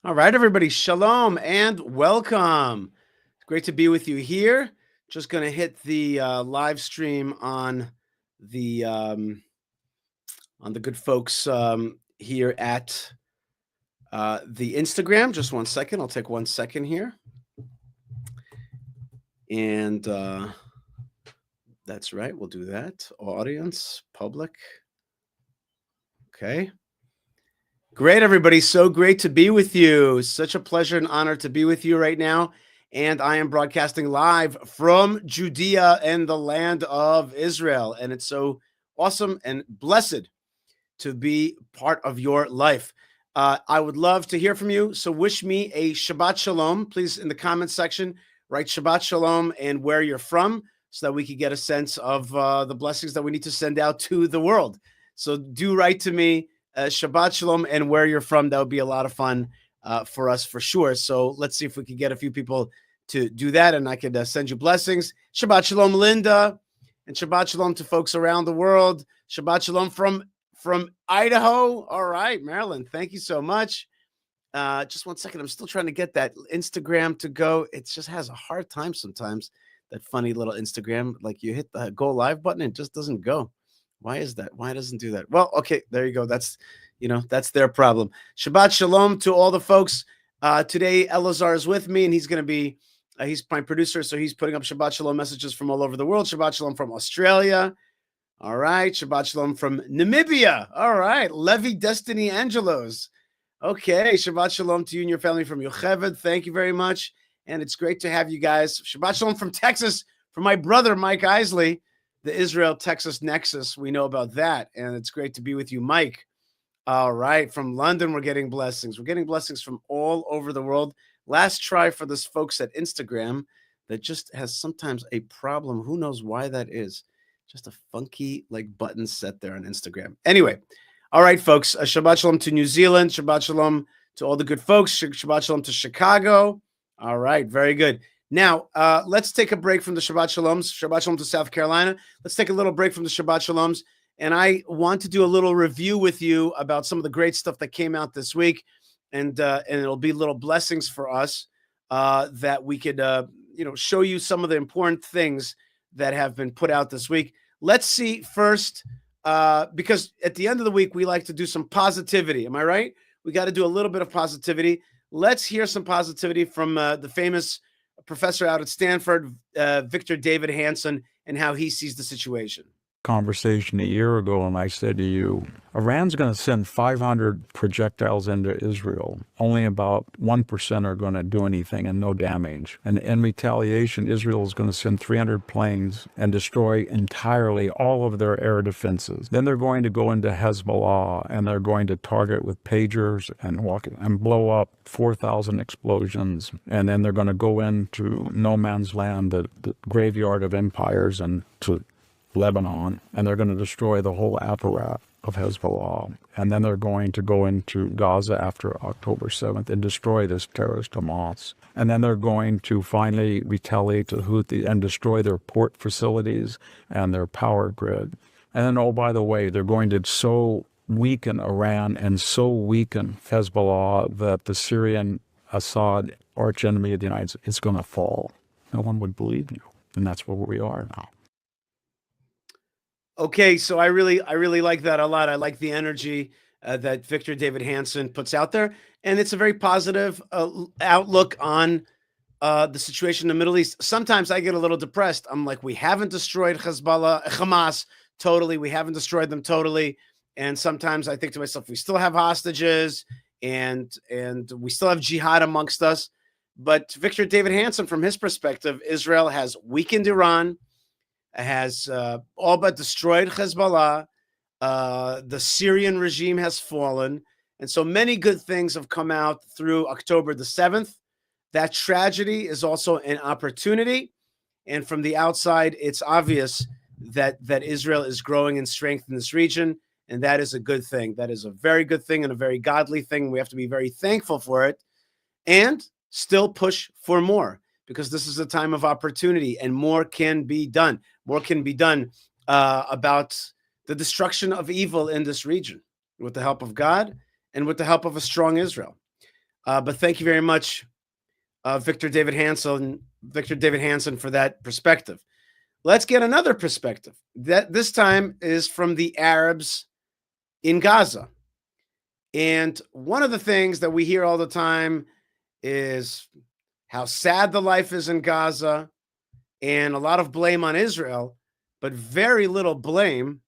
All right, everybody. Shalom and welcome. It's great to be with you here. Just going to hit the live stream on the good folks here at the Instagram. Just 1 second. I'll take 1 second here. And that's right. We'll do that. Audience, public. Okay. Great, everybody. So great to be with you. Such a pleasure and honor to be with you right now. And I am broadcasting live from Judea and the land of Israel. And it's so awesome and blessed to be part of your life. I would love to hear from you. So wish me a Shabbat Shalom. Please, in the comments section, write Shabbat Shalom and where you're from so that we can get a sense of the blessings that we need to send out to the world. So do write to me. Shabbat Shalom and where you're from. That would be a lot of fun for us for sure. So let's see if we can get a few people to do that and I could send you blessings. Shabbat Shalom, Linda, and Shabbat Shalom to folks around the world. Shabbat Shalom from Idaho. All right, Maryland. Thank you so much. Just 1 second. I'm still trying to get that Instagram to go. It just has a hard time sometimes. That funny little Instagram, like you hit the go live button, it just doesn't go. Why is that? Why doesn't do that? Well, okay, there you go. That's their problem. Shabbat Shalom to all the folks. Today, Elazar is with me, and he's going to be, he's my producer, so he's putting up Shabbat Shalom messages from all over the world. Shabbat Shalom from Australia. All right. Shabbat Shalom from Namibia. All right. Levi Destiny Angelos. Okay. Shabbat Shalom to you and your family from Yocheved. Thank you very much. And it's great to have you guys. Shabbat Shalom from Texas, from my brother, Mike Isley. The Israel-Texas nexus, we know about that, and it's great to be with you, Mike. All right, from London, we're getting blessings. We're getting blessings from all over the world. Last try for this folks at Instagram that just has sometimes a problem. Who knows why that is? Just a funky button set there on Instagram. Anyway, all right, folks, Shabbat Shalom to New Zealand. Shabbat Shalom to all the good folks. Shabbat Shalom to Chicago. All right, very good. Now, let's take a break from the Shabbat Shaloms. Shabbat Shalom to South Carolina. Let's take a little break from the Shabbat Shaloms. And I want to do a little review with you about some of the great stuff that came out this week. And it'll be little blessings for us that we could, show you some of the important things that have been put out this week. Let's see first, because at the end of the week, we like to do some positivity. Am I right? We got to do a little bit of positivity. Let's hear some positivity from the famous professor out at Stanford, Victor David Hanson, and how he sees the situation. Conversation a year ago, and I said to you, Iran's going to send 500 projectiles into Israel. Only about 1% are going to do anything and no damage. And in retaliation, Israel is going to send 300 planes and destroy entirely all of their air defenses. Then they're going to go into Hezbollah, and they're going to target with pagers and blow up 4,000 explosions. And then they're going to go into no man's land, the graveyard of empires, and to Lebanon, and they're going to destroy the whole apparatus of Hezbollah. And then they're going to go into Gaza after October 7th and destroy this terrorist Hamas. And then they're going to finally retaliate to the Houthis and destroy their port facilities and their power grid. And then, oh, by the way, they're going to so weaken Iran and so weaken Hezbollah that the Syrian Assad archenemy of the United States is going to fall. No one would believe you. And that's where we are now. Okay, so I really like that a lot. I like the energy that Victor David Hanson puts out there, and it's a very positive outlook on the situation in the Middle East. Sometimes I get a little depressed. I'm like, we haven't destroyed Hamas totally. We haven't destroyed them totally. And sometimes I think to myself, we still have hostages and we still have jihad amongst us. But Victor David Hanson, from his perspective, Israel has weakened Iran, has all but destroyed Hezbollah. The Syrian regime has fallen. And so many good things have come out through October the 7th. That tragedy is also an opportunity. And from the outside, it's obvious that Israel is growing in strength in this region. And that is a good thing. That is a very good thing and a very godly thing. We have to be very thankful for it and still push for more, because this is a time of opportunity and more can be done. More can be done about the destruction of evil in this region with the help of God and with the help of a strong Israel. But thank you very much, Victor David Hansen, for that perspective. Let's get another perspective. That this time is from the Arabs in Gaza. And one of the things that we hear all the time is how sad the life is in Gaza and a lot of blame on Israel, but very little blame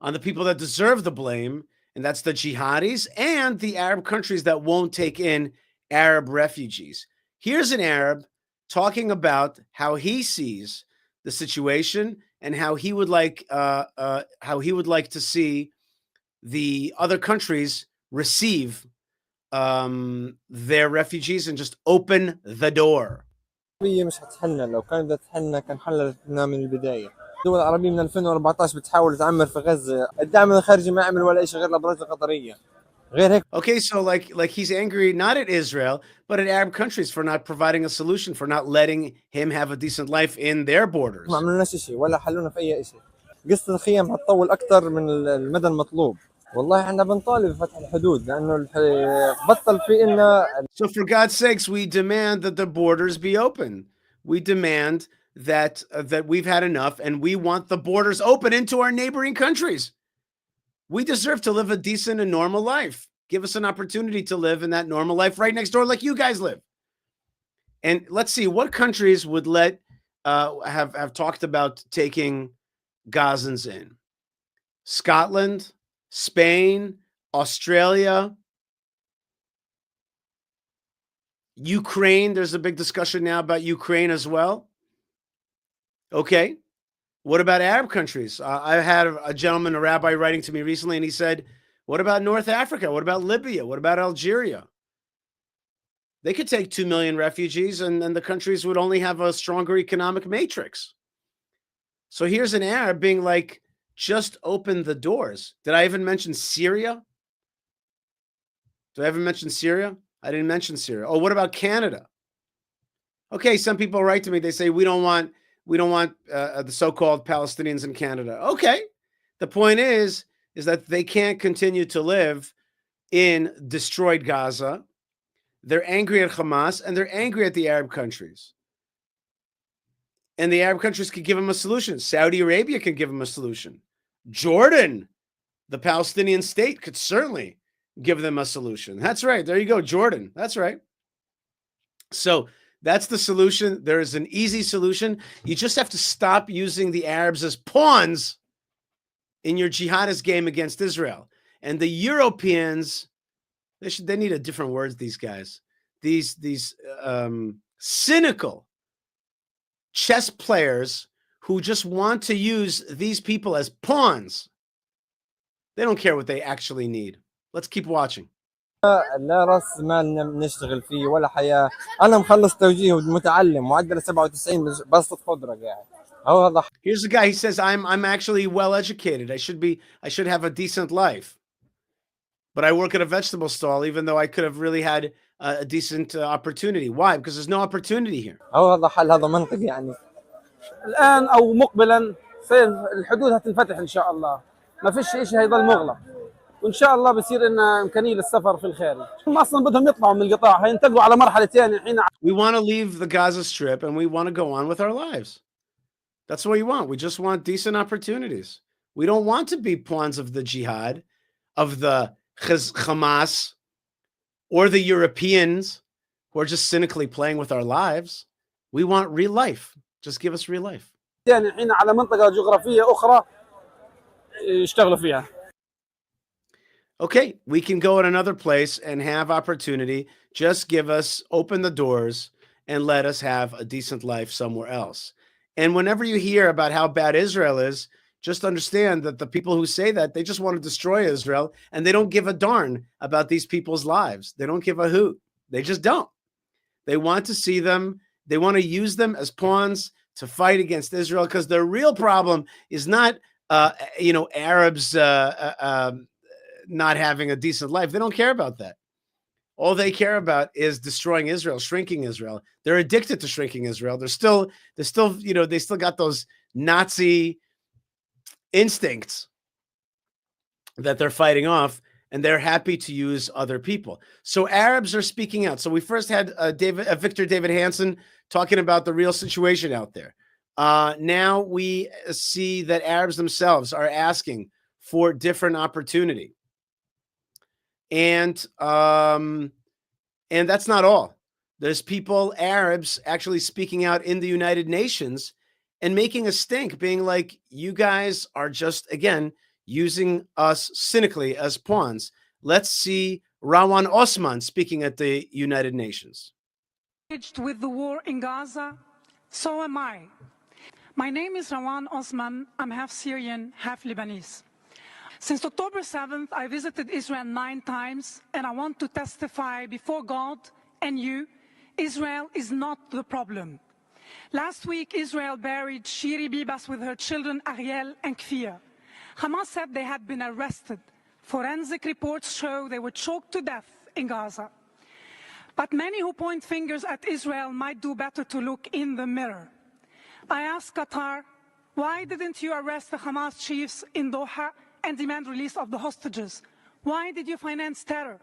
on the people that deserve the blame, and that's the jihadis and the Arab countries that won't take in Arab refugees. Here's an Arab talking about how he sees the situation and how he would like to see the other countries receive their refugees and just open the door. مش هتحلنا، لو كانت بدها تحلنا كان حلتنا من البداية. الدول العربية من 2014 بتحاول تعمر في غزة، الدعم الخارجي ما عمل ولا شيء غير الأبراج القطرية. غير هيك. Okay, so like he's angry not at Israel, but at Arab countries for not providing a solution, for not letting him have a decent life in their borders. ما عملناش شيء ولا حلونا في أي شيء. قصة الخيام هتطول أكثر من المدى المطلوب. والله احنا بنطالب بفتح الحدود لأنه بطل في إلنا. So for God's sakes, we demand that the borders be open. We demand that we've had enough, and we want the borders open into our neighboring countries. We deserve to live a decent and normal life. Give us an opportunity to live in that normal life right next door, like you guys live. And let's see what countries would let have talked about taking Gazans in. Scotland, Spain, Australia, Ukraine. There's a big discussion now about Ukraine as well. Okay. What about Arab countries? I had a gentleman, a rabbi, writing to me recently, and he said, what about North Africa? What about Libya? What about Algeria? They could take 2 million refugees, and the countries would only have a stronger economic matrix. So here's an Arab being like, just open the doors. Did I even mention Syria? Did I ever mention Syria? I didn't mention Syria. Oh, what about Canada? Okay, some people write to me. They say, we don't want the so-called Palestinians in Canada. Okay. The point is that they can't continue to live in destroyed Gaza. They're angry at Hamas, and they're angry at the Arab countries. And the Arab countries could give them a solution. Saudi Arabia can give them a solution. Jordan, the Palestinian state, could certainly give them a solution. That's right. There you go, Jordan. That's right. So that's the solution. There is an easy solution. You just have to stop using the Arabs as pawns in your jihadist game against Israel. And the Europeans, they need a different word, these guys. These cynical chess players who just want to use these people as pawns. They don't care what they actually need. Let's keep watching. لا راس مال نشتغل فيه ولا حياة. أنا مخلص توجيه ومتعلم معدل 97 بسط خضرة قاعد. Here's the guy. He says, I'm actually well educated. I should have a decent life. But I work at a vegetable stall, even though I could have really had a decent opportunity. Why? Because there's no opportunity here. هذا حل، هذا منطق يعني. الآن أو مقبلا الحدود هتنفتح إن شاء الله. ما فيش شيء هيضل مغلق. وإن شاء الله بصير لنا إمكانية للسفر في الخارج. هم أصلا بدهم يطلعوا من القطاع، هينتقلوا على مرحلة ثانية الحين. We want to leave the Gaza Strip and we want to go on with our lives. That's what we want. We just want decent opportunities. We don't want to be pawns of the jihad, of the Hamas, or the Europeans who are just cynically playing with our lives. We want real life. Just give us real life. يعني الحين على منطقة جغرافية أخرى يشتغلوا فيها. Okay, we can go in another place and have opportunity. Just open the doors and let us have a decent life somewhere else. And whenever you hear about how bad Israel is, just understand that the people who say that, they just want to destroy Israel, and they don't give a darn about these people's lives. They don't give a hoot. They just don't. They want to see them. They want to use them as pawns to fight against Israel, because their real problem is not, Arabs not having a decent life. They don't care about that. All they care about is destroying Israel, shrinking Israel. They're addicted to shrinking Israel. They still got those Nazi instincts that they're fighting off, and they're happy to use other people. So Arabs are speaking out. So we first had Victor David Hansen talking about the real situation out there. Now we see that Arabs themselves are asking for different opportunity. And that's not all. There's people, Arabs, actually speaking out in the United Nations and making a stink, being like, you guys are just, again, using us cynically as pawns. Let's see Rawan Osman speaking at the United Nations. With the war in Gaza, so am I. My name is Rawan Osman. I'm half Syrian, half Lebanese. Since October 7th, I visited Israel 9 times, and I want to testify before God and you, Israel is not the problem. Last week, Israel buried Shiri Bibas with her children Ariel and Kfir. Hamas said they had been arrested. Forensic reports show they were choked to death in Gaza. But many who point fingers at Israel might do better to look in the mirror. I asked Qatar, why didn't you arrest the Hamas chiefs in Doha and demand release of the hostages? Why did you finance terror?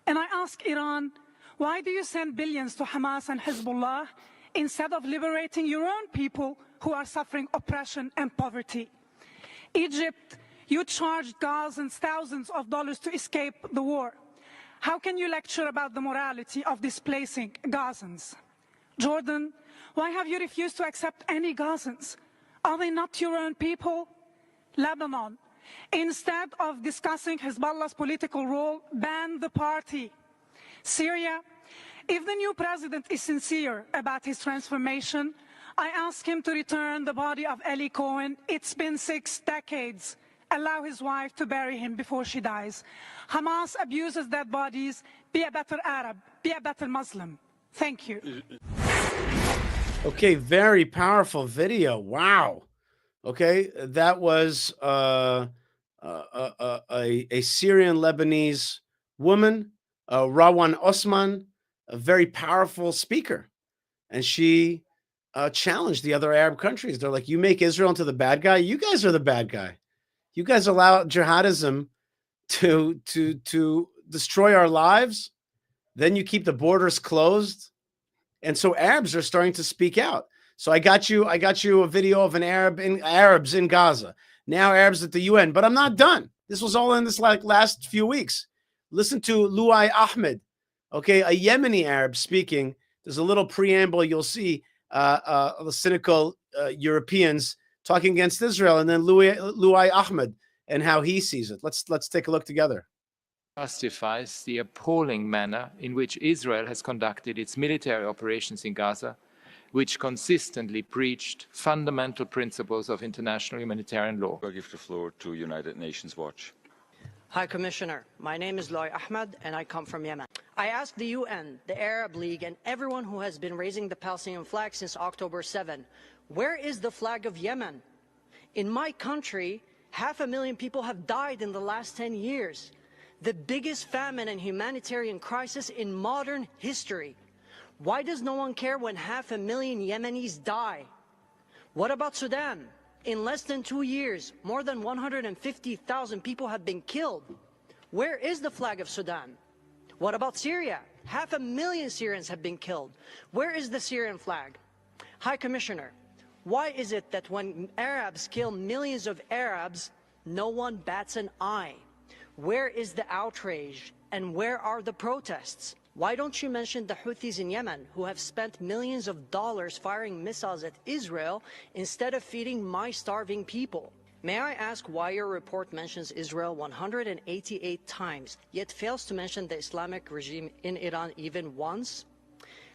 And I asked Iran, why do you send billions to Hamas and Hezbollah instead of liberating your own people who are suffering oppression and poverty? Egypt, you charged Gazans thousands of dollars to escape the war. How can you lecture about the morality of displacing Gazans? Jordan, why have you refused to accept any Gazans? Are they not your own people? Lebanon, instead of discussing Hezbollah's political role, ban the party. Syria, if the new president is sincere about his transformation, I ask him to return the body of Eli Cohen. It's been 6 decades. Allow his wife to bury him before she dies. Hamas abuses dead bodies. Be a better Arab. Be a better Muslim. Thank you. Okay, very powerful video. Wow. Okay, that was a Syrian Lebanese woman, Rawan Osman, a very powerful speaker. And she challenged the other Arab countries. They're like, you make Israel into the bad guy. You guys are the bad guy. You guys allow jihadism to destroy our lives. Then you keep the borders closed. And so Arabs are starting to speak out. So I got you a video of Arabs in Gaza. Now Arabs at the UN, but I'm not done. This was all in this last few weeks. Listen to Luai Ahmed, okay, a Yemeni Arab speaking. There's a little preamble. You'll see the cynical Europeans talking against Israel, and then Luai Ahmed and how he sees it. Let's take a look together. Justifies the appalling manner in which Israel has conducted its military operations in Gaza, which consistently breached fundamental principles of international humanitarian law. I give the floor to United Nations Watch. High Commissioner, my name is Loy Ahmed and I come from Yemen. I ask the UN, the Arab League, and everyone who has been raising the Palestinian flag since October 7, where is the flag of Yemen? In my country, 500,000 people have died in the last 10 years. The biggest famine and humanitarian crisis in modern history. Why does no one care when 500,000 Yemenis die? What about Sudan? In less than 2 years, more than 150,000 people have been killed. Where is the flag of Sudan? What about Syria? 500,000 Syrians have been killed. Where is the Syrian flag? High Commissioner, why is it that when Arabs kill millions of Arabs, no one bats an eye? Where is the outrage and where are the protests? Why don't you mention the Houthis in Yemen who have spent millions of dollars firing missiles at Israel instead of feeding my starving people? May I ask why your report mentions Israel 188 times, yet fails to mention the Islamic regime in Iran even once?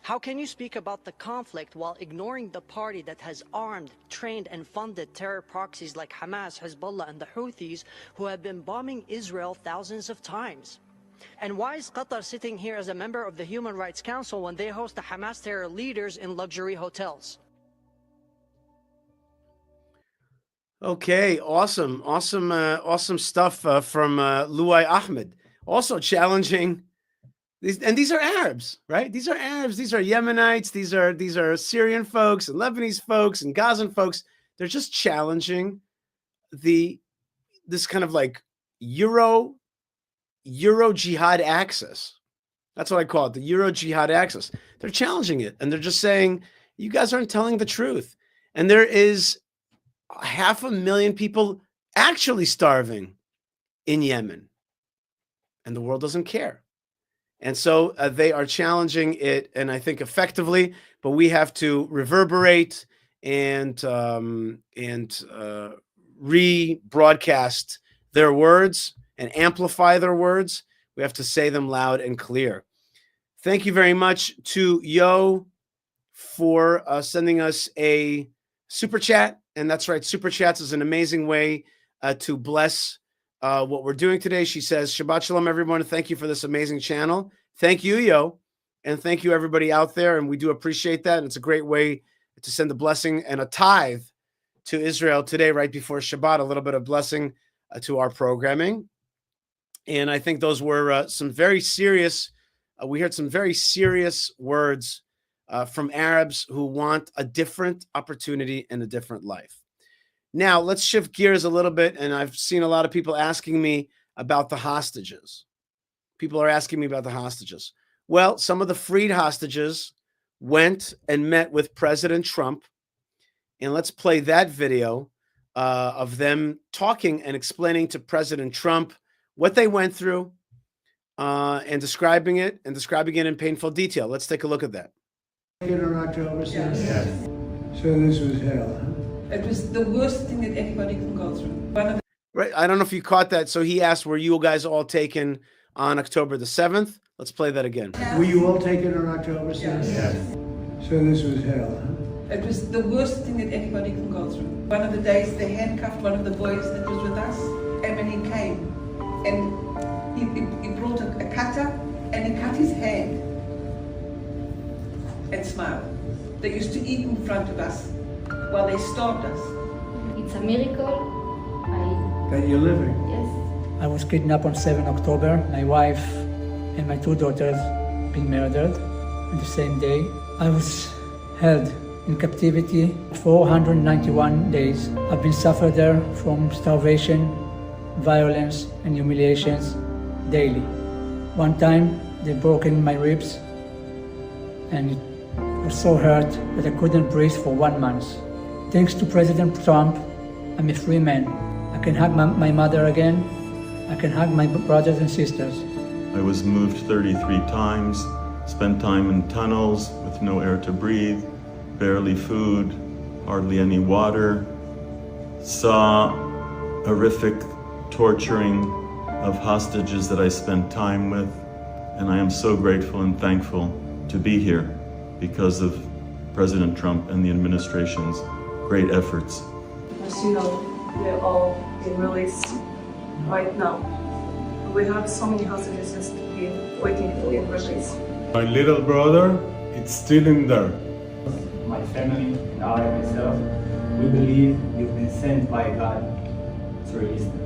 How can you speak about the conflict while ignoring the party that has armed, trained, and funded terror proxies like Hamas, Hezbollah, and the Houthis who have been bombing Israel thousands of times? And why is Qatar sitting here as a member of the Human Rights Council when they host the Hamas terror leaders in luxury hotels? Okay, awesome stuff from Luai Ahmed. Also challenging these are Arabs, right? These are Arabs. These are Yemenites. These are Syrian folks and Lebanese folks and Gazan folks. They're just challenging this kind of like Euro Euro jihad axis. That's what I call it, the Euro jihad axis. They're challenging it, and they're just saying, you guys aren't telling the truth. And there is 500,000 people actually starving in Yemen, and the world doesn't care. And so they are challenging it, and I think effectively, but we have to reverberate and rebroadcast their words and amplify their words. We have to say them loud and clear. Thank you very much to Yo for sending us a super chat. And that's right, super chats is an amazing way to bless what we're doing today. She says, Shabbat Shalom, everyone. Thank you for this amazing channel. Thank you, Yo. And thank you, everybody out there. And we do appreciate that. And it's a great way to send a blessing and a tithe to Israel today, right before Shabbat, a little bit of blessing to our programming. And I think those were some very serious, we heard some very serious words from Arabs who want a different opportunity and a different life. Now, let's shift gears a little bit. And I've seen a lot of people asking me about the hostages. People are asking me about the hostages. Well, some of the freed hostages went and met with President Trump. And let's play that video of them talking and explaining to President Trump what they went through and describing it in painful detail. Let's take a look at that. On October 7th. Yes. So this was hell, huh? It was the worst thing that anybody can go through. Right. I don't know if you caught that. So he asked, were you guys all taken on October the 7th? Let's play that again. Were you all taken on October 7th? Yes. So this was hell, huh? It was the worst thing that anybody can go through. One of the days they handcuffed one of the boys that was with us, and when he came, and he brought a cutter, and he cut his hand and smiled. They used to eat in front of us while they starved us. It's a miracle. That you're living. Yes. I was kidnapped on 7 October. My wife and my 2 daughters been murdered on the same day. I was held in captivity 491 days. I've been suffered there from starvation, violence, and humiliations daily. One time they broke in my ribs, and it was so hurt that I couldn't breathe for 1 month. Thanks to President Trump, I'm a free man. I can hug my mother again. I can hug my brothers and sisters. I was moved 33 times, spent time in tunnels with no air to breathe, barely food, hardly any water, saw horrific torturing of hostages that I spent time with, and I am so grateful and thankful to be here because of President Trump and the administration's great efforts. As you know, they're all being released right now. We have so many hostages just waiting to be released. My little brother is still in there. My family and I myself, we believe you've been sent by God to release them.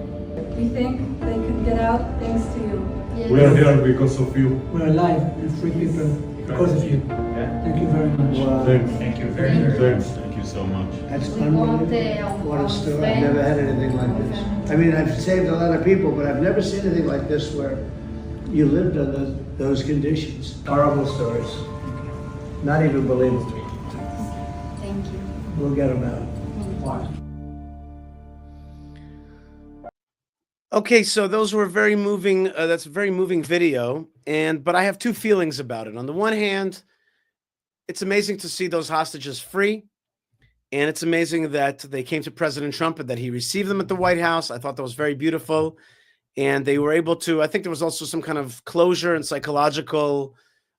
We think they could get out thanks to you. Yes. We are here because of you. We're alive and free people because of you. Yeah. Thank you very much. Wow. Thank you very much. Thank you so much. That's unbelievable. What a story. I've never had anything like this. I mean, I've saved a lot of people, but I've never seen anything like this where you lived under those conditions. Horrible stories. Not even believable. Thank you. We'll get them out. Okay, so those were very moving. That's a very moving video, but I have two feelings about it. On the one hand, it's amazing to see those hostages free, and it's amazing that they came to President Trump and that he received them at the White House. I thought that was very beautiful, and they were able to. I think there was also some kind of closure and psychological,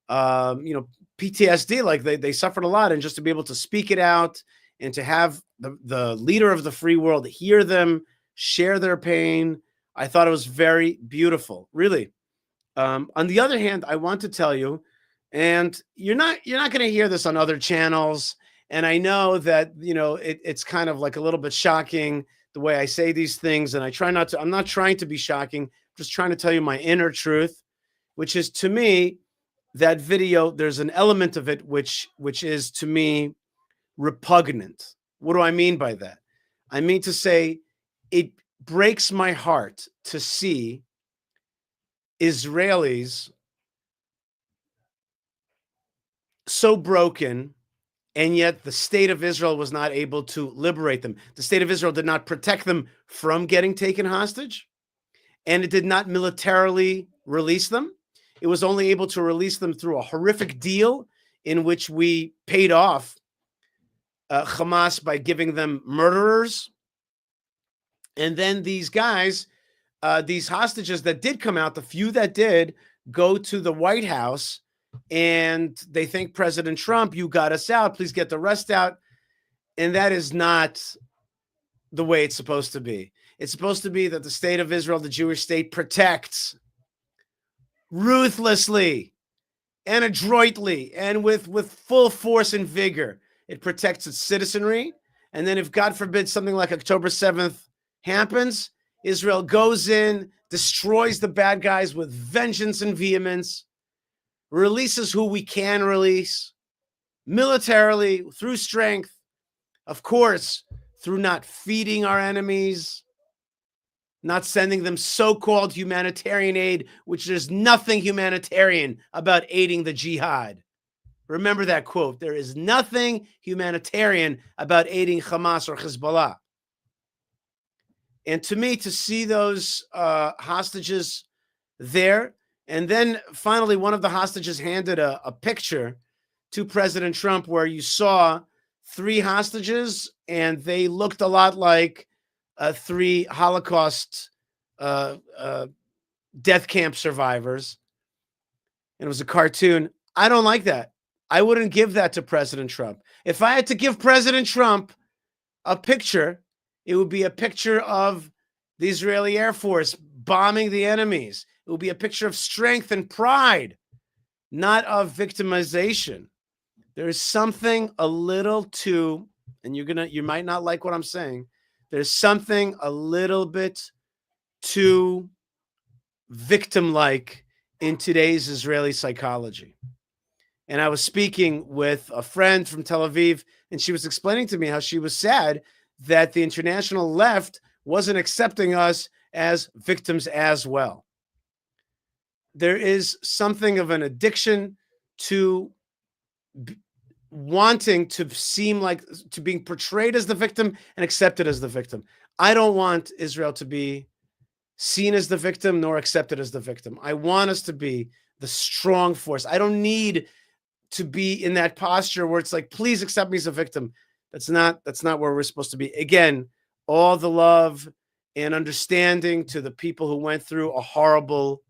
PTSD. Like they suffered a lot, and just to be able to speak it out and to have the leader of the free world hear them, share their pain. I thought it was very beautiful, really. On the other hand, I want to tell you, and you're not going to hear this on other channels. And I know that, it's kind of like a little bit shocking the way I say these things. And I'm not trying to be shocking, I'm just trying to tell you my inner truth, which is, to me, that video, there's an element of it which is, to me, repugnant. What do I mean by that? I mean to say it breaks my heart to see Israelis so broken, and yet the state of Israel was not able to liberate them. The state of Israel did not protect them from getting taken hostage, and it did not militarily release them. It was only able to release them through a horrific deal in which we paid off Hamas by giving them murderers. And then these guys, these hostages that did come out, the few that did, go to the White House and they thank President Trump, you got us out, please get the rest out. And that is not the way it's supposed to be. It's supposed to be that the state of Israel, the Jewish state, protects ruthlessly and adroitly and with full force and vigor. It protects its citizenry. And then if, God forbid, something like October 7th happens, Israel goes in, destroys the bad guys with vengeance and vehemence, releases who we can release, militarily, through strength, of course, through not feeding our enemies, not sending them so-called humanitarian aid, which there's nothing humanitarian about aiding the jihad. Remember that quote. There is nothing humanitarian about aiding Hamas or Hezbollah. And to me, to see those hostages there, and then finally one of the hostages handed a picture to President Trump where you saw 3 hostages, and they looked a lot like 3 Holocaust death camp survivors. And it was a cartoon. I don't like that. I wouldn't give that to President Trump. If I had to give President Trump a picture, it would be a picture of the Israeli Air Force bombing the enemies. It would be a picture of strength and pride, not of victimization. There is something a little too, and you might not like what I'm saying, there's something a little bit too victim-like in today's Israeli psychology. And I was speaking with a friend from Tel Aviv, and she was explaining to me how she was sad that the international left wasn't accepting us as victims as well. There is something of an addiction to wanting to seem like, to being portrayed as the victim and accepted as the victim. I don't want Israel to be seen as the victim nor accepted as the victim. I want us to be the strong force. I don't need to be in that posture where it's like, please accept me as a victim. That's not where we're supposed to be. Again, all the love and understanding to the people who went through a horrible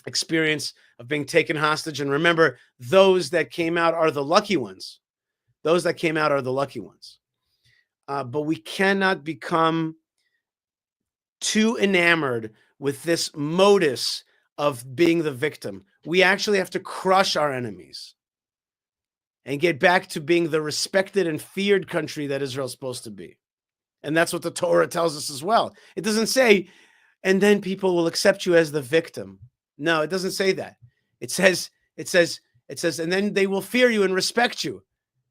experience of being taken hostage. And remember, those that came out are the lucky ones. Those that came out are the lucky ones. But we cannot become too enamored with this modus of being the victim. We actually have to crush our enemies and get back to being the respected and feared country that Israel is supposed to be. And that's what the Torah tells us as well. It doesn't say, and then people will accept you as the victim. No, it doesn't say that. It says, and then they will fear you and respect you.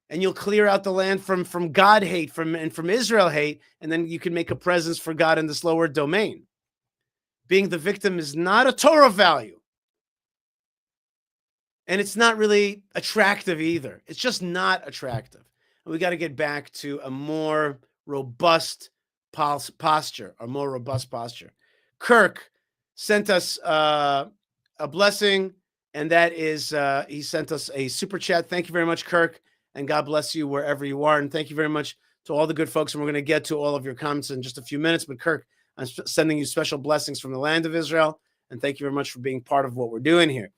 And you'll clear out the land from God hate, from Israel hate, and then you can make a presence for God in this lower domain. Being the victim is not a Torah value. And it's not really attractive either. It's just not attractive. And we got to get back to a more robust posture, a more robust posture. Kirk sent us a blessing, and that is, he sent us a super chat. Thank you very much, Kirk, and God bless you wherever you are. And thank you very much to all the good folks. And we're going to get to all of your comments in just a few minutes. But Kirk, I'm sending you special blessings from the land of Israel. And thank you very much for being part of what we're doing here.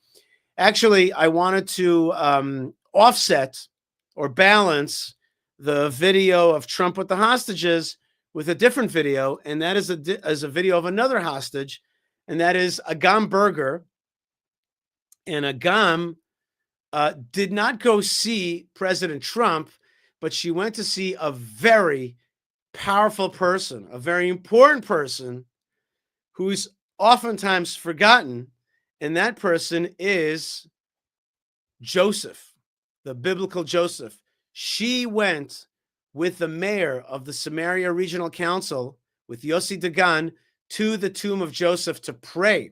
Actually, I wanted to offset or balance the video of Trump with the hostages with a different video. And that is a video of another hostage. And that is Agam Berger. And Agam did not go see President Trump, but she went to see a very powerful person, a very important person who's oftentimes forgotten. And that person is Joseph, the biblical Joseph. She went with the mayor of the Samaria Regional Council, with Yossi Dagan, to the tomb of Joseph to pray.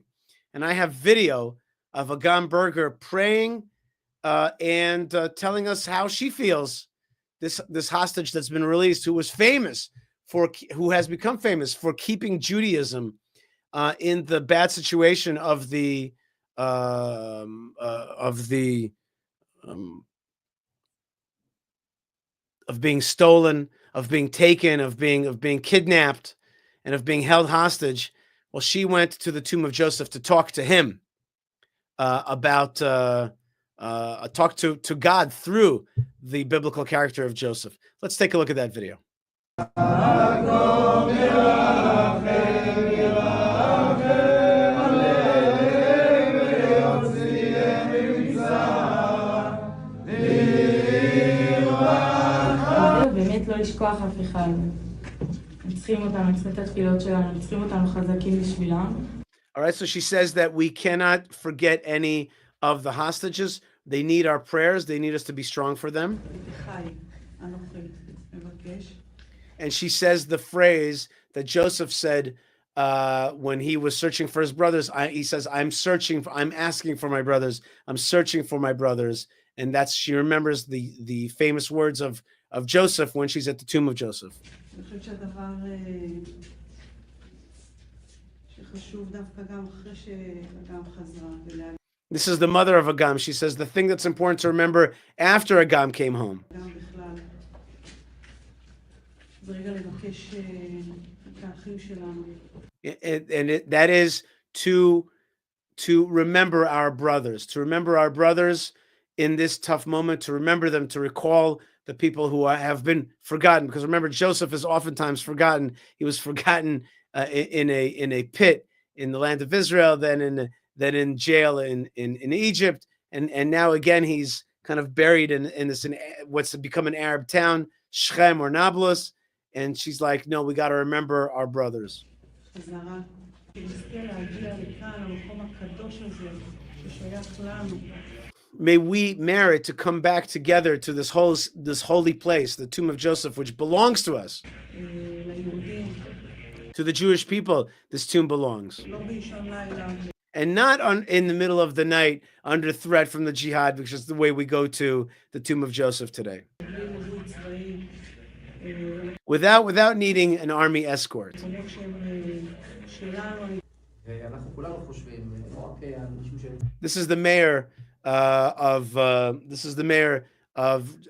And I have video of Agam Berger praying and telling us how she feels this hostage that's been released, who has become famous for keeping Judaism in the bad situation of being stolen, of being taken, of being kidnapped, and of being held hostage. Well, she went to the tomb of Joseph to talk to him about talk to God through the biblical character of Joseph. Let's take a look at that video. באמת לא לשכוח אף אחד. הם צריכים אותנו, הם צריכים את התפילות שלנו, הם צריכים אותנו חזקים בשבילם. All right, so she says that we cannot forget any of the hostages. They need our prayers. They need us to be strong for them. And she says the phrase that Joseph said when he was searching for his brothers. He says, I'm asking for my brothers. I'm searching for my brothers. And she remembers the famous words of Joseph when she's at the tomb of Joseph. This is the mother of Agam. She says the thing that's important to remember after Agam came home. That is to remember our brothers, in this tough moment, to remember them, to recall the people who have been forgotten. Because remember, Joseph is oftentimes forgotten. He was forgotten in a pit in the land of Israel, then in jail in Egypt, and now again he's kind of buried in what's become an Arab town, Shechem or Nablus. And she's like, no, we got to remember our brothers. May we merit to come back together to this holy place, the tomb of Joseph, which belongs to us. To the Jewish people, this tomb belongs. And not in the middle of the night under threat from the jihad, which is the way we go to the tomb of Joseph today. Without needing an army escort. This is the mayor of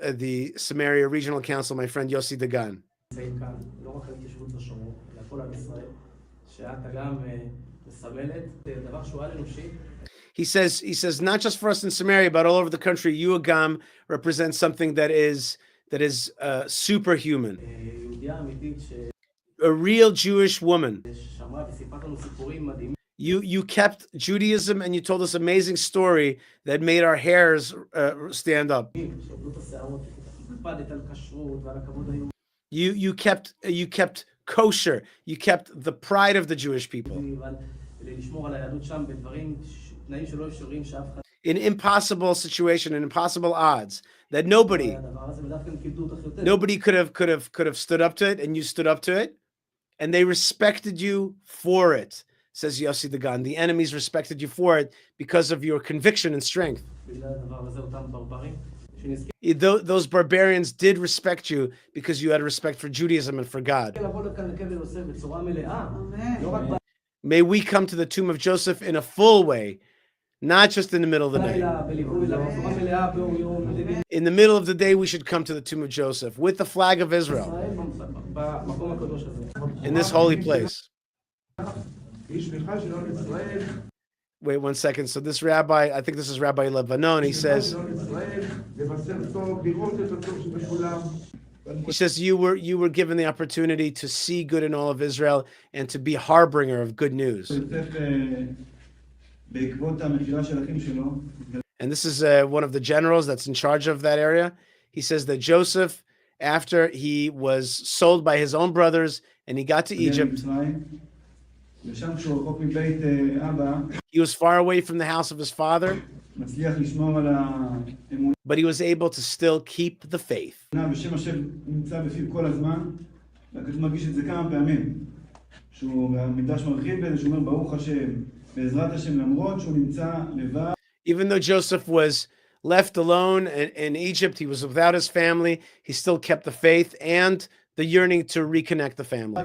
the Samaria Regional Council, my friend Yossi Dagan. He says not just for us in Samaria, but all over the country, you, Agam, represent something that is superhuman. A real Jewish woman. You kept Judaism and you told us amazing story that made our hairs stand up. You kept kosher. You kept the pride of the Jewish people. In impossible situation, in impossible odds, that nobody could have stood up to it, and you stood up to it, and they respected you for it, says Yossi Dagan. The enemies respected you for it because of your conviction and strength. Those barbarians did respect you because you had respect for Judaism and for God. May we come to the tomb of Joseph in a full way, not just in the middle of the night. In the middle of the day, we should come to the tomb of Joseph with the flag of Israel in this holy place. Wait 1 second. So this rabbi, I think this is Rabbi Lebanon, he says you were given the opportunity to see good in all of Israel and to be a harbinger of good news. And this is one of the generals that's in charge of that area. He says that Joseph, after he was sold by his own brothers and he got to Egypt, he was far away from the house of his father, but he was able to still keep the faith. Even though Joseph was left alone in Egypt, he was without his family, he still kept the faith and the yearning to reconnect the family.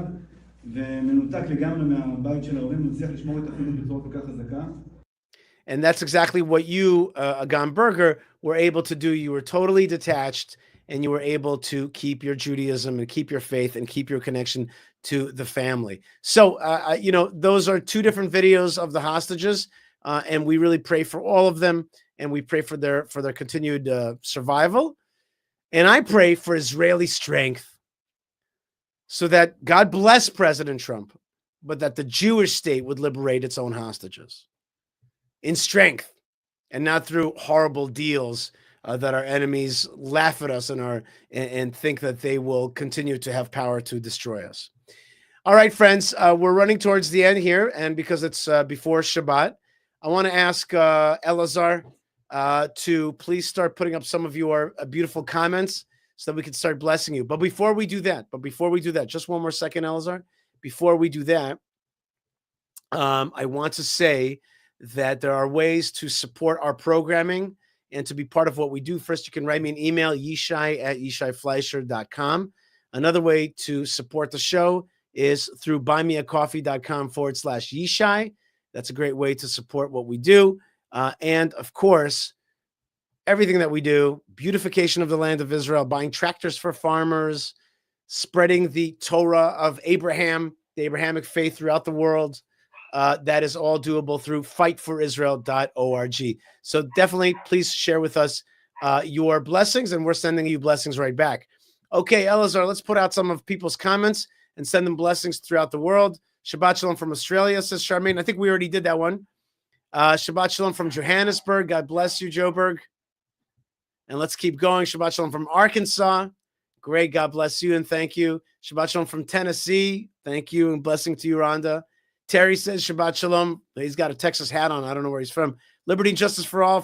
And that's exactly what you, Agan Berger, were able to do. You were totally detached, and you were able to keep your Judaism and keep your faith and keep your connection to the family. So, those are two different videos of the hostages, and we really pray for all of them, and we pray for their continued survival. And I pray for Israeli strength, so that God bless President Trump, but that the Jewish state would liberate its own hostages in strength, and not through horrible deals that our enemies laugh at us and think that they will continue to have power to destroy us. All right, friends, we're running towards the end here, and because it's before Shabbat, I want to ask Elazar to please start putting up some of your beautiful comments so that we can start blessing you. But before we do that, just one more second, Elazar. Before we do that, I want to say that there are ways to support our programming and to be part of what we do. First, you can write me an email, yishai@yishaifleischer.com. Another way to support the show is through buymeacoffee.com/Yishai. That's a great way to support what we do. And of course, everything that we do, beautification of the land of Israel, buying tractors for farmers, spreading the Torah of Abraham, the Abrahamic faith throughout the world. That is all doable through fightforisrael.org. So definitely, please share with us your blessings, and we're sending you blessings right back. Okay, Elazar, let's put out some of people's comments and send them blessings throughout the world. Shabbat Shalom from Australia, says Charmaine. I think we already did that one. Shabbat Shalom from Johannesburg. God bless you, Joburg. And let's keep going. Shabbat Shalom from Arkansas. Great. God bless you and thank you. Shabbat Shalom from Tennessee. Thank you and blessing to you, Rhonda. Terry says Shabbat Shalom. He's got a Texas hat on. I don't know where he's from. Liberty and Justice for All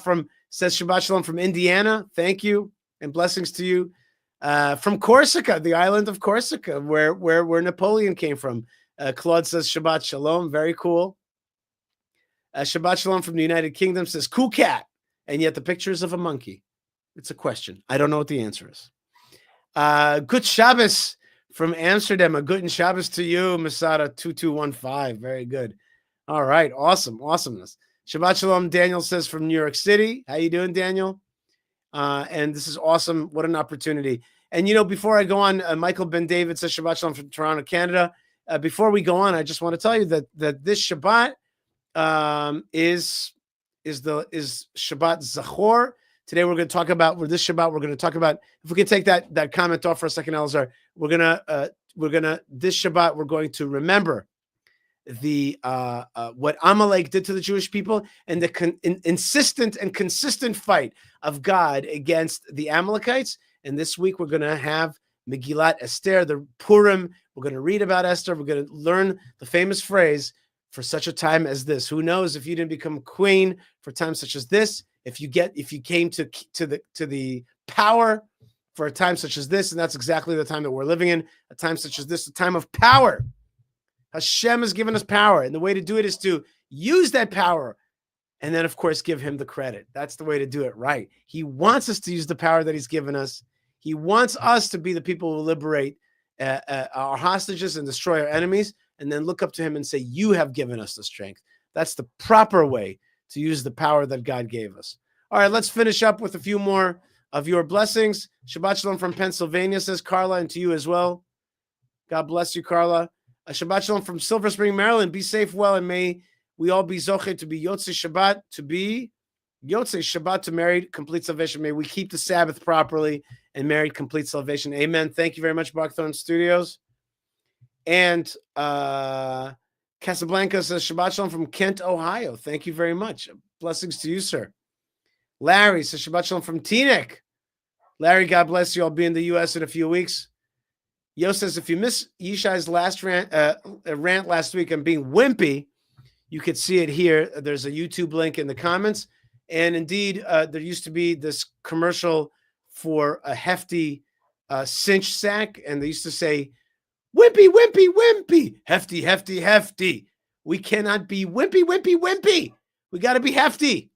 says Shabbat Shalom from Indiana. Thank you and blessings to you. From Corsica, the island of Corsica, where Napoleon came from. Claude says Shabbat Shalom. Very cool. Shabbat Shalom from the United Kingdom says cool cat. And yet the picture is of a monkey. It's a question. I don't know what the answer is. Good Shabbos from Amsterdam. A good Shabbos to you, Masada 2215. Very good. All right. Awesome. Awesomeness. Shabbat Shalom, Daniel says from New York City. How you doing, Daniel? And this is awesome. What an opportunity. And, before I go on, Michael Ben David says Shabbat Shalom from Toronto, Canada. Before we go on, I just want to tell you that this Shabbat is Shabbat Zachor. Today we're going to talk about this Shabbat. We're going to talk about, if we can take that comment off for a second, Elazar. This Shabbat we're going to remember the what Amalek did to the Jewish people and the insistent and consistent fight of God against the Amalekites. And this week we're going to have Megillat Esther, the Purim. We're going to read about Esther. We're going to learn the famous phrase, for such a time as this. Who knows if you didn't become queen for times such as this? If you came to the power for a time such as this, and that's exactly the time that we're living in, a time such as this, a time of power. Hashem has given us power, and the way to do it is to use that power, and then, of course, give him the credit. That's the way to do it right. He wants us to use the power that he's given us. He wants us to be the people who liberate our hostages and destroy our enemies, and then look up to him and say, you have given us the strength. That's the proper way to use the power that God gave us. All right, let's finish up with a few more of your blessings. Shabbat Shalom from Pennsylvania, says Carla, and to you as well. God bless you, Carla. Shabbat Shalom from Silver Spring, Maryland. Be safe, well, and may we all be Zoche to be Yotzei Shabbat, to married, complete salvation. May we keep the Sabbath properly and married, complete salvation. Amen. Thank you very much, Buckthorn Studios. And Casablanca says Shabbat Shalom from Kent, Ohio. Thank you very much. Blessings to you, sir. Larry says Shabbat Shalom from Teaneck. Larry, God bless you. I'll be in the U.S. in a few weeks. Yo says, if you missed Yishai's last rant last week on being wimpy, you could see it here. There's a YouTube link in the comments. And indeed, there used to be this commercial for a hefty cinch sack. And they used to say, wimpy, wimpy, wimpy, hefty, hefty, hefty. We cannot be wimpy. We got to be hefty.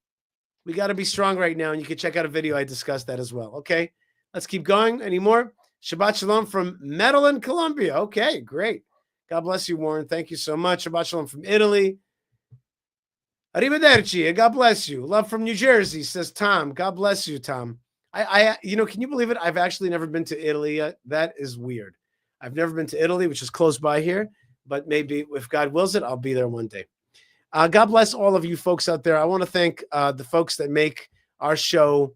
We got to be strong right now. And you can check out a video. I discussed that as well. Okay, let's keep going. Any more? Shabbat Shalom from Medellin, Colombia. Okay, great. God bless you, Warren. Thank you so much. Shabbat Shalom from Italy. Arrivederci. God bless you. Love from New Jersey, says Tom. God bless you, Tom. Can you believe it? I've actually never been to Italy yet. That is weird. I've never been to Italy, which is close by here, but maybe if God wills it, I'll be there one day. God bless all of you folks out there. I want to thank the folks that make our show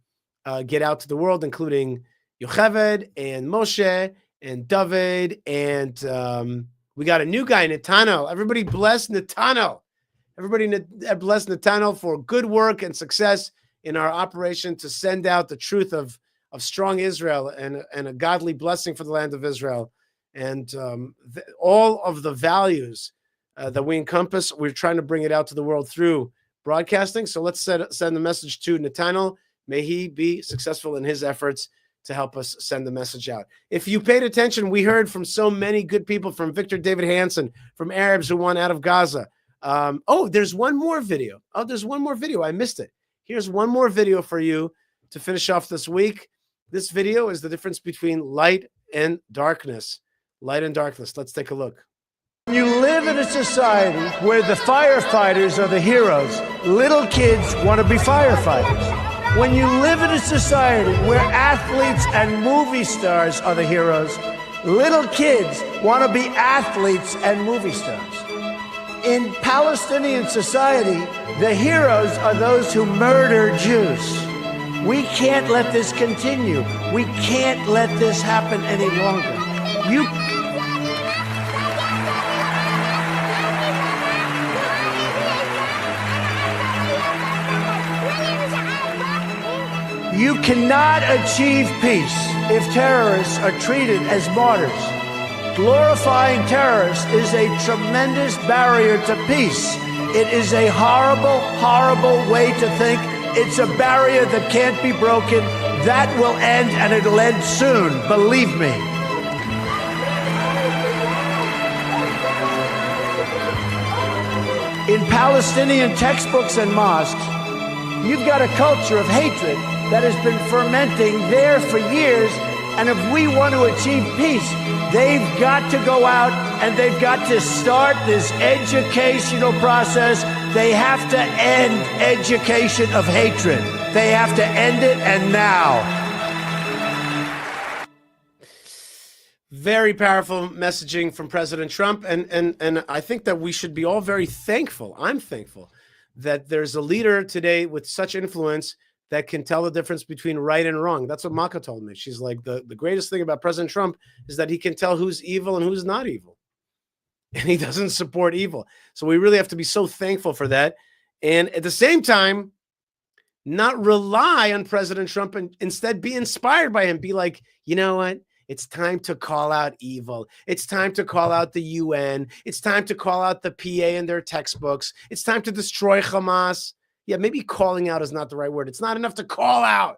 get out to the world, including Yocheved and Moshe and David. And we got a new guy, Netanel. Everybody bless Netanel. Everybody bless Netanel for good work and success in our operation to send out the truth of strong Israel and a godly blessing for the land of Israel. And all of the values that we encompass, we're trying to bring it out to the world through broadcasting. So let's send the message to Netanel. May he be successful in his efforts to help us send the message out. If you paid attention, we heard from so many good people, from Victor David Hansen, from Arabs who won out of Gaza. There's one more video. I missed it. Here's one more video for you to finish off this week. This video is the difference between light and darkness. Light and darkness. Let's take a look. When you live in a society where the firefighters are the heroes, little kids want to be firefighters. When you live in a society where athletes and movie stars are the heroes, little kids want to be athletes and movie stars. In Palestinian society, the heroes are those who murder Jews. We can't let this continue. We can't let this happen any longer. You cannot achieve peace if terrorists are treated as martyrs. Glorifying terrorists is a tremendous barrier to peace. It is a horrible, horrible way to think. It's a barrier that can't be broken. That will end, and it'll end soon, believe me. In Palestinian textbooks and mosques, you've got a culture of hatred that has been fermenting there for years. And if we want to achieve peace, they've got to go out and they've got to start this educational process. They have to end education of hatred. They have to end it, and now. Very powerful messaging from President Trump. And I think that we should be all very thankful. I'm thankful that there's a leader today with such influence that can tell the difference between right and wrong. That's what Maka told me. She's like, the greatest thing about President Trump is that he can tell who's evil and who's not evil. And he doesn't support evil. So we really have to be so thankful for that. And at the same time, not rely on President Trump and instead be inspired by him. Be like, you know what? It's time to call out evil. It's time to call out the UN. It's time to call out the PA in their textbooks. It's time to destroy Hamas. Yeah, maybe calling out is not the right word. It's not enough to call out.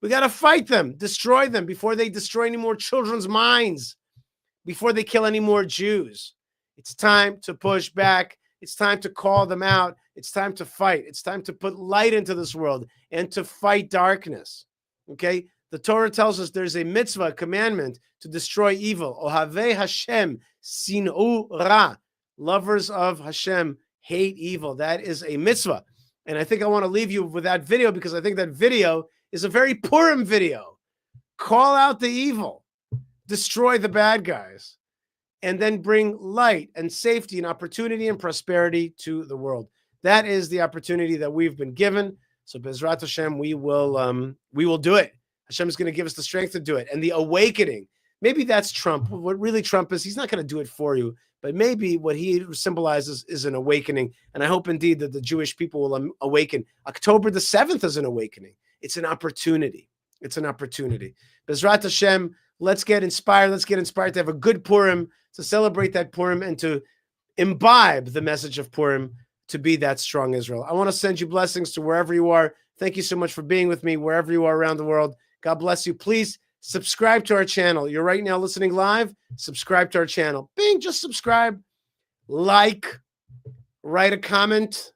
We got to fight them, destroy them before they destroy any more children's minds, before they kill any more Jews. It's time to push back. It's time to call them out. It's time to fight. It's time to put light into this world and to fight darkness. Okay? The Torah tells us there's a mitzvah, a commandment to destroy evil. Ohavei Hashem, sin'u ra. Lovers of Hashem hate evil. That is a mitzvah. And I think I want to leave you with that video because I think that video is a very Purim video. Call out the evil, destroy the bad guys, and then bring light and safety and opportunity and prosperity to the world. That is the opportunity that we've been given. So Bezrat Hashem, we will do it. Hashem is going to give us the strength to do it. And the awakening, maybe that's Trump. What really Trump is, he's not going to do it for you. But maybe what he symbolizes is an awakening. And I hope indeed that the Jewish people will awaken. October the 7th is an awakening. It's an opportunity. It's an opportunity. Bezrat Hashem, let's get inspired. Let's get inspired to have a good Purim, to celebrate that Purim and to imbibe the message of Purim to be that strong Israel. I want to send you blessings to wherever you are. Thank you so much for being with me, wherever you are around the world. God bless you. Please subscribe to our channel. You're right now listening live. Subscribe to our channel. Bing, just subscribe, like, write a comment,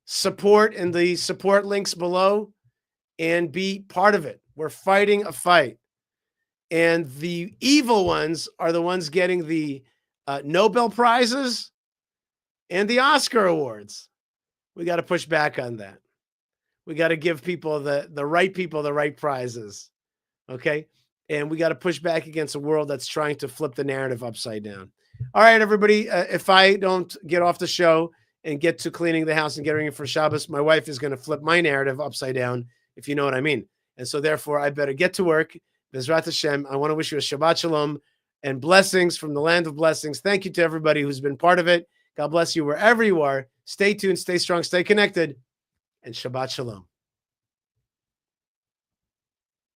support in the support links below, and be part of it. We're fighting a fight. And the evil ones are the ones getting the Nobel Prizes and the Oscar Awards. We got to push back on that. We got to give people the right prizes. Okay? And we got to push back against a world that's trying to flip the narrative upside down. All right, everybody. If I don't get off the show and get to cleaning the house and getting ready for Shabbos, my wife is going to flip my narrative upside down, if you know what I mean. And so therefore, I better get to work. Bezrat Hashem, I want to wish you a Shabbat Shalom and blessings from the land of blessings. Thank you to everybody who's been part of it. God bless you wherever you are. Stay tuned, stay strong, stay connected, and Shabbat Shalom.